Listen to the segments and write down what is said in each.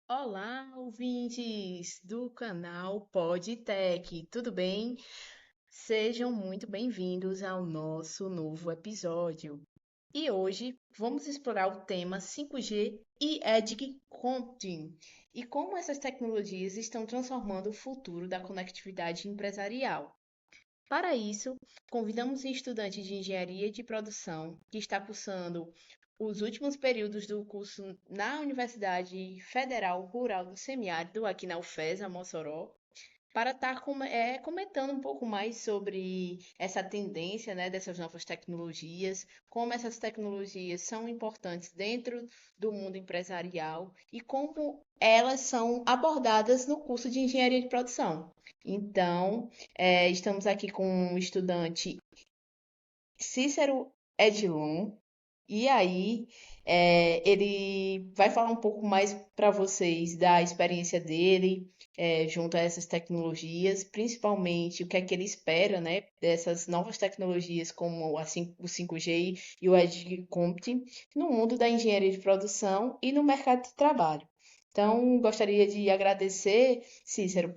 Olá, ouvintes do canal PodTech, tudo bem? Sejam muito bem-vindos ao nosso novo episódio. E hoje vamos explorar o tema 5G e Edge Computing e como essas tecnologias estão transformando o futuro da conectividade empresarial. Para isso, convidamos um estudante de engenharia de produção que está cursando os últimos períodos do curso na Universidade Federal Rural do Semiárido, aqui na UFES, Mossoró, para estar comentando um pouco mais sobre essa tendência, né, dessas novas tecnologias, como essas tecnologias são importantes dentro do mundo empresarial e como elas são abordadas no curso de engenharia de produção. Então, estamos aqui com o estudante Cícero Edilon, e aí, ele vai falar um pouco mais para vocês da experiência dele, junto a essas tecnologias, principalmente o que é que ele espera, né, dessas novas tecnologias como o 5G e o Edge Computing no mundo da engenharia de produção e no mercado de trabalho. Então, gostaria de agradecer, Cícero,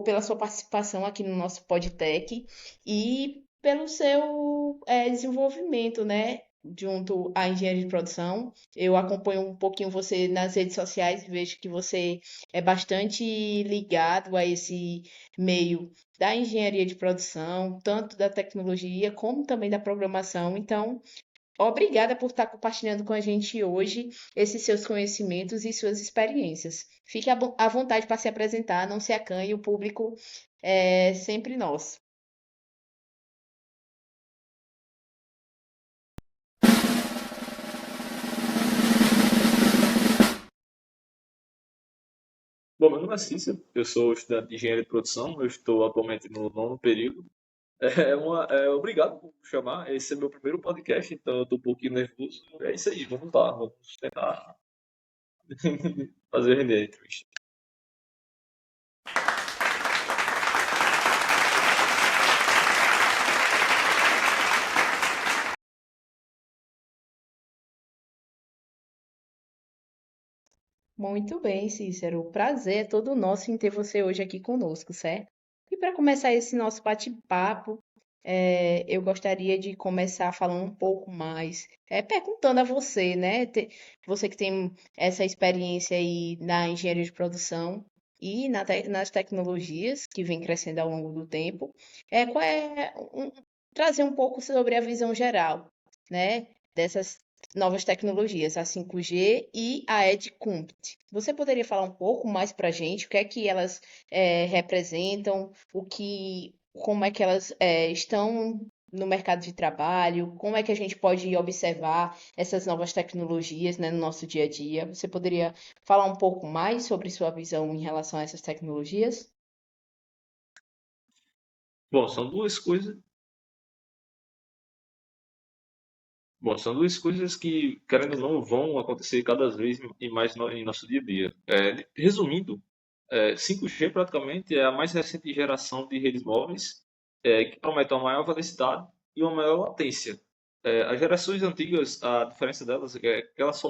pela sua participação aqui no nosso PodTech e pelo seu desenvolvimento, né, junto à engenharia de produção. Eu acompanho um pouquinho você nas redes sociais e vejo que você é bastante ligado a esse meio da engenharia de produção, tanto da tecnologia como também da programação. Então, obrigada por estar compartilhando com a gente hoje esses seus conhecimentos e suas experiências. Fique à vontade para se apresentar, não se acanhe, o público é sempre nosso. Bom, meu nome é Cícero, eu sou estudante de engenharia de produção, eu estou atualmente no nono período. Obrigado por me chamar, esse é meu primeiro podcast, então eu estou um pouquinho nervoso. É isso aí, vamos lá, vamos tentar fazer render a entrevista. Muito bem, Cícero. O prazer é todo nosso em ter você hoje aqui conosco, certo? E para começar esse nosso bate-papo, eu gostaria de começar falando um pouco mais, perguntando a você, né? Você que tem essa experiência aí na engenharia de produção e nas tecnologias que vem crescendo ao longo do tempo, trazer um pouco sobre a visão geral, né? Dessas novas tecnologias, a 5G e a Edge Compute. Você poderia falar um pouco mais para a gente o que é que elas representam, como é que elas estão no mercado de trabalho, como é que a gente pode observar essas novas tecnologias, né, no nosso dia a dia? Você poderia falar um pouco mais sobre sua visão em relação a essas tecnologias? Bom, são duas coisas, são duas coisas que, querendo ou não, vão acontecer cada vez e mais em nosso dia a dia. Resumindo, 5G praticamente é a mais recente geração de redes móveis, que promete uma maior velocidade e uma maior latência. As gerações antigas, a diferença delas é que elas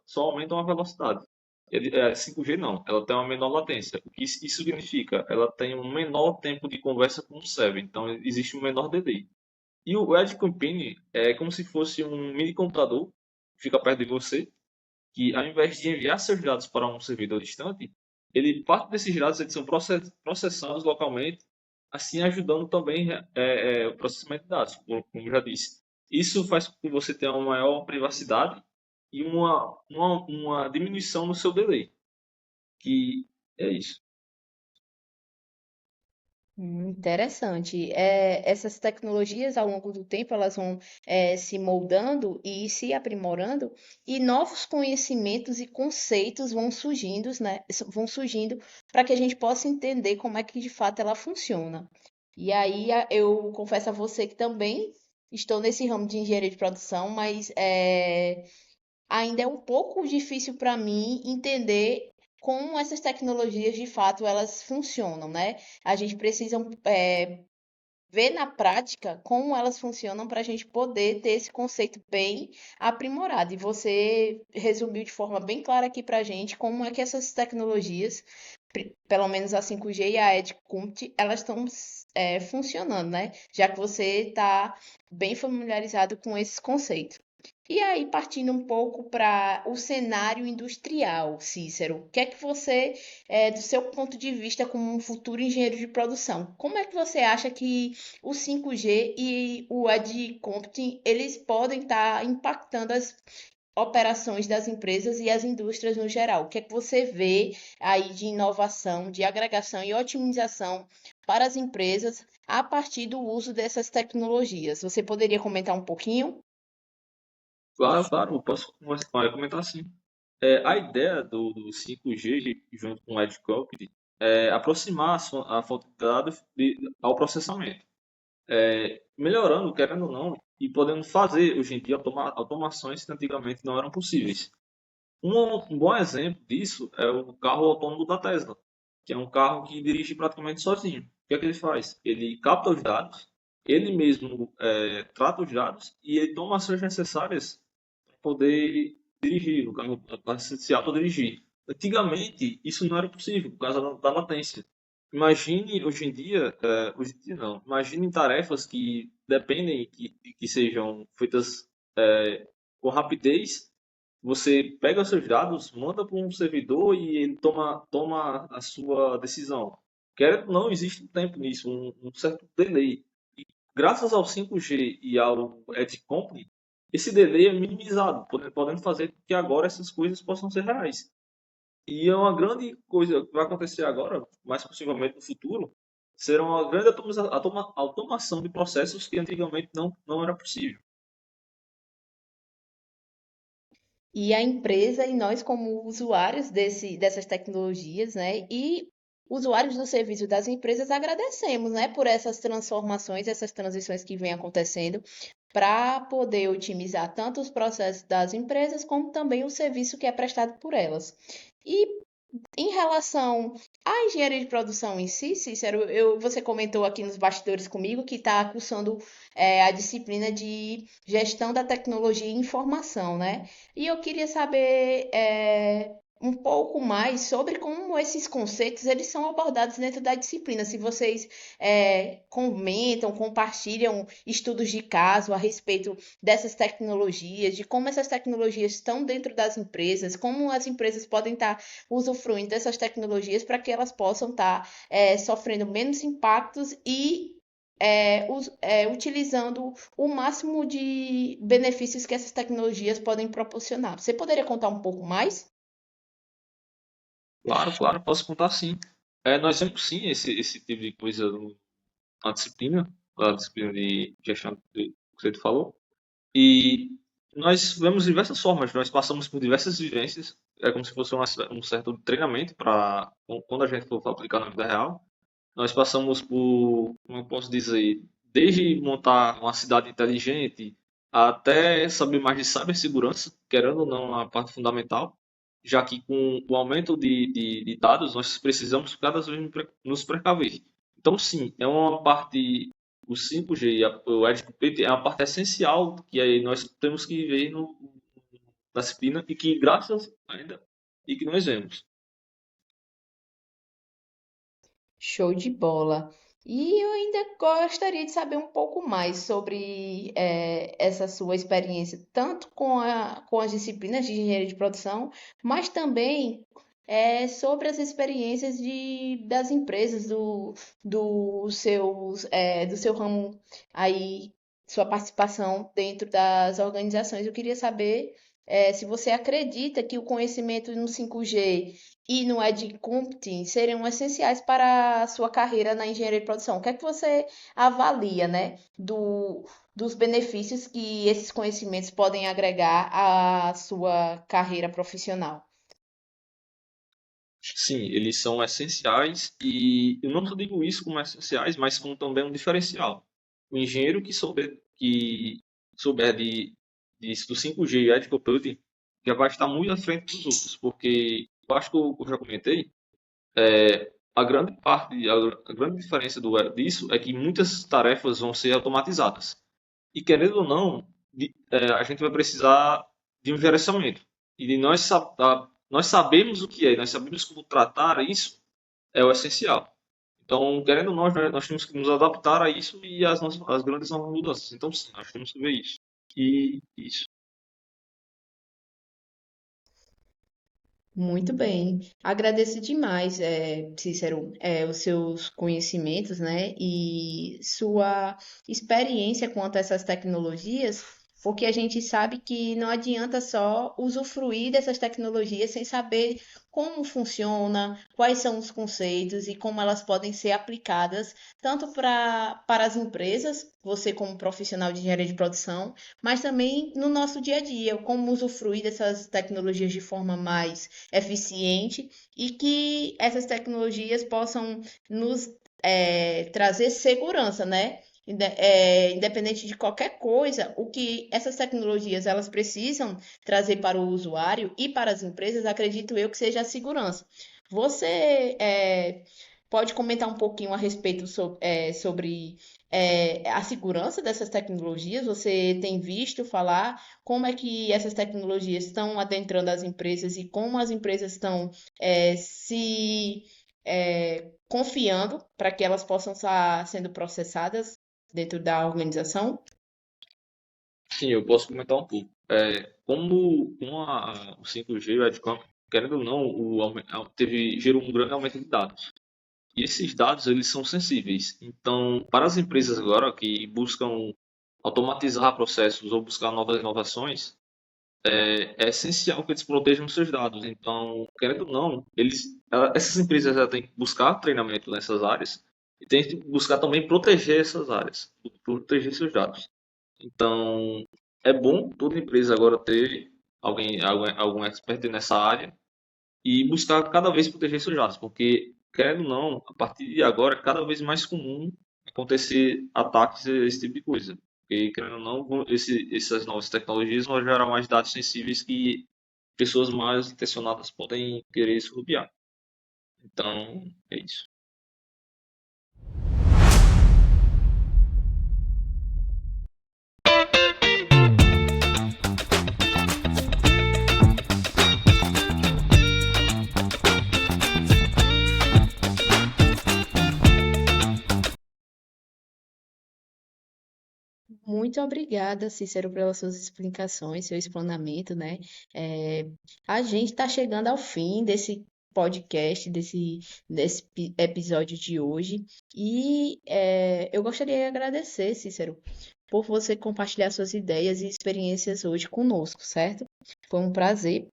só aumentam a velocidade. 5G não, ela tem uma menor latência. O que isso significa? Ela tem um menor tempo de conversa com o server, então existe um menor delay. E o Edge Company é como se fosse um mini computador que fica perto de você, que ao invés de enviar seus dados para um servidor distante, parte desses dados eles são processados localmente, assim ajudando também o processamento de dados, como eu já disse. Isso faz com que você tenha uma maior privacidade e uma diminuição no seu delay, que é isso. Interessante. Essas tecnologias, ao longo do tempo, elas vão se moldando e se aprimorando, e novos conhecimentos e conceitos vão surgindo, né? Vão surgindo para que a gente possa entender como é que de fato ela funciona. E aí eu confesso a você que também estou nesse ramo de engenharia de produção, mas ainda é um pouco difícil para mim entender como essas tecnologias de fato elas funcionam, né? A gente precisa ver na prática como elas funcionam para a gente poder ter esse conceito bem aprimorado. E você resumiu de forma bem clara aqui para a gente como é que essas tecnologias, pelo menos a 5G e a EdCompt, elas estão funcionando, né? Já que você está bem familiarizado com esses conceitos. E aí, partindo um pouco para o cenário industrial, Cícero, o que é que você, do seu ponto de vista como um futuro engenheiro de produção, como é que você acha que o 5G e o Edge Computing, eles podem estar impactando as operações das empresas e as indústrias no geral? O que é que você vê aí de inovação, de agregação e otimização para as empresas a partir do uso dessas tecnologias? Você poderia comentar um pouquinho? Claro, claro, eu posso comentar assim. A ideia do 5G, junto com o Edge Compute, é aproximar a fonte de dados ao processamento, melhorando, querendo ou não, e podendo fazer hoje em dia automações que antigamente não eram possíveis. Um bom exemplo disso é o carro autônomo da Tesla, que é um carro que dirige praticamente sozinho. O que é que ele faz? Ele capta os dados, ele mesmo trata os dados e ele toma ações necessárias para poder dirigir, no carro, para se autodirigir. Antigamente, isso não era possível, por causa da latência. Imagine hoje em dia não, imagine tarefas que dependem que sejam feitas com rapidez. Você pega os seus dados, manda para um servidor e ele toma a sua decisão. Quer não, existe um tempo nisso, um certo delay. E graças ao 5G e ao Edge Company, esse delay é minimizado, podendo fazer com que agora essas coisas possam ser reais. E é uma grande coisa que vai acontecer agora, mais possivelmente no futuro, será uma grande automação de processos que antigamente não era possível. E a empresa e nós como usuários dessas tecnologias, né? E usuários do serviço das empresas agradecemos, né, por essas transformações, essas transições que vêm acontecendo para poder otimizar tanto os processos das empresas como também o serviço que é prestado por elas. E em relação à engenharia de produção em si, Cícero, você comentou aqui nos bastidores comigo que está cursando a disciplina de gestão da tecnologia e informação, né? E eu queria saber um pouco mais sobre como esses conceitos eles são abordados dentro da disciplina. Se vocês comentam, compartilham estudos de caso a respeito dessas tecnologias, de como essas tecnologias estão dentro das empresas, como as empresas podem estar usufruindo dessas tecnologias para que elas possam estar sofrendo menos impactos e utilizando o máximo de benefícios que essas tecnologias podem proporcionar. Você poderia contar um pouco mais? Claro, claro, posso contar sim. Nós temos sim esse tipo de coisa na disciplina, a disciplina de gestão que você falou. E nós vemos diversas formas, nós passamos por diversas vivências, é como se fosse um certo treinamento para quando a gente for aplicar na vida real. Nós passamos por, como eu posso dizer, desde montar uma cidade inteligente até saber mais de cibersegurança, querendo ou não, a parte fundamental, já que com o aumento de dados nós precisamos cada vez nos precaver. Então, sim, é uma parte, o 5G e o Edge Compute é uma parte essencial que aí nós temos que ver na disciplina e que graças ainda e que nós vemos. Show de bola. E eu ainda gostaria de saber um pouco mais sobre essa sua experiência, tanto com as disciplinas de engenharia de produção, mas também sobre as experiências das empresas, do seu ramo aí, sua participação dentro das organizações. Eu queria saber se você acredita que o conhecimento no 5G e no Edge Computing seriam essenciais para a sua carreira na engenharia de produção. O que é que você avalia, né, dos benefícios que esses conhecimentos podem agregar à sua carreira profissional? Sim, eles são essenciais e eu não só digo isso como essenciais, mas como também um diferencial. O engenheiro que souber disso do 5G e Edge Computing já vai estar muito à frente dos outros, porque eu acho que eu já comentei, a grande diferença disso é que muitas tarefas vão ser automatizadas. E querendo ou não, a gente vai precisar de um gerenciamento. E nós sabemos o que é, nós sabemos como tratar isso, é o essencial. Então, querendo ou não, nós temos que nos adaptar a isso e às grandes novas mudanças. Então, sim, nós temos que ver isso. E isso. Muito bem. Agradeço demais, Cícero, os seus conhecimentos, né, e sua experiência quanto a essas tecnologias, porque a gente sabe que não adianta só usufruir dessas tecnologias sem saber como funciona, quais são os conceitos e como elas podem ser aplicadas tanto para as empresas, você como profissional de engenharia de produção, mas também no nosso dia a dia, como usufruir dessas tecnologias de forma mais eficiente e que essas tecnologias possam nos trazer segurança, né? Independente de qualquer coisa, o que essas tecnologias elas precisam trazer para o usuário e para as empresas, acredito eu que seja a segurança. Você pode comentar um pouquinho a respeito sobre a segurança dessas tecnologias? Você tem visto falar como é que essas tecnologias estão adentrando as empresas e como as empresas estão se confiando para que elas possam estar sendo processadas dentro da organização? Sim, eu posso comentar um pouco. Como com o 5G, o EdCamp, querendo ou não, gerou um grande aumento de dados. E esses dados, eles são sensíveis. Então, para as empresas agora que buscam automatizar processos ou buscar novas inovações, é essencial que eles protejam os seus dados. Então, querendo ou não, essas empresas já têm que buscar treinamento nessas áreas e têm que buscar também proteger essas áreas, proteger seus dados. Então, é bom toda empresa agora ter algum expert nessa área e buscar cada vez proteger seus dados, porque, querendo ou não, a partir de agora é cada vez mais comum acontecer ataques a esse tipo de coisa. Porque, querendo ou não, essas novas tecnologias vão gerar mais dados sensíveis que pessoas mais intencionadas podem querer surrupiar. Então, é isso. Muito obrigada, Cícero, pelas suas explicações, seu explanamento, né? É, a gente está chegando ao fim desse podcast, desse episódio de hoje, e eu gostaria de agradecer, Cícero, por você compartilhar suas ideias e experiências hoje conosco, certo? Foi um prazer,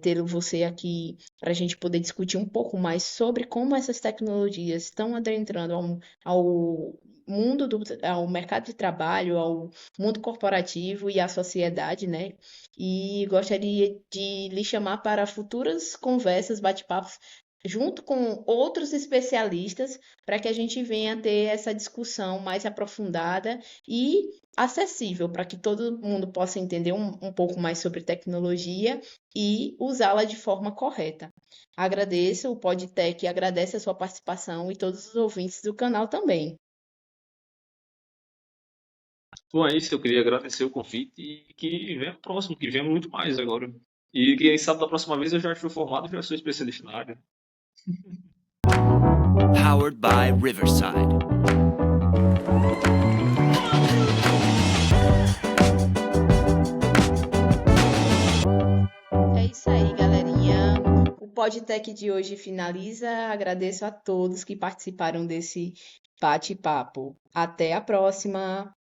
ter você aqui para a gente poder discutir um pouco mais sobre como essas tecnologias estão adentrando ao mundo ao mercado de trabalho, ao mundo corporativo e à sociedade, né? E gostaria de lhe chamar para futuras conversas, bate-papos, junto com outros especialistas, para que a gente venha ter essa discussão mais aprofundada e acessível, para que todo mundo possa entender um pouco mais sobre tecnologia e usá-la de forma correta. Agradeço, o Podtech agradece a sua participação e todos os ouvintes do canal também. Bom, é isso. Eu queria agradecer o convite e que venha próximo, que venha muito mais agora. E quem sabe da próxima vez eu já estou formado e já sou especialista na área. Powered by Riverside. É isso aí, galerinha. O Podtech de hoje finaliza. Agradeço a todos que participaram desse bate-papo. Até a próxima!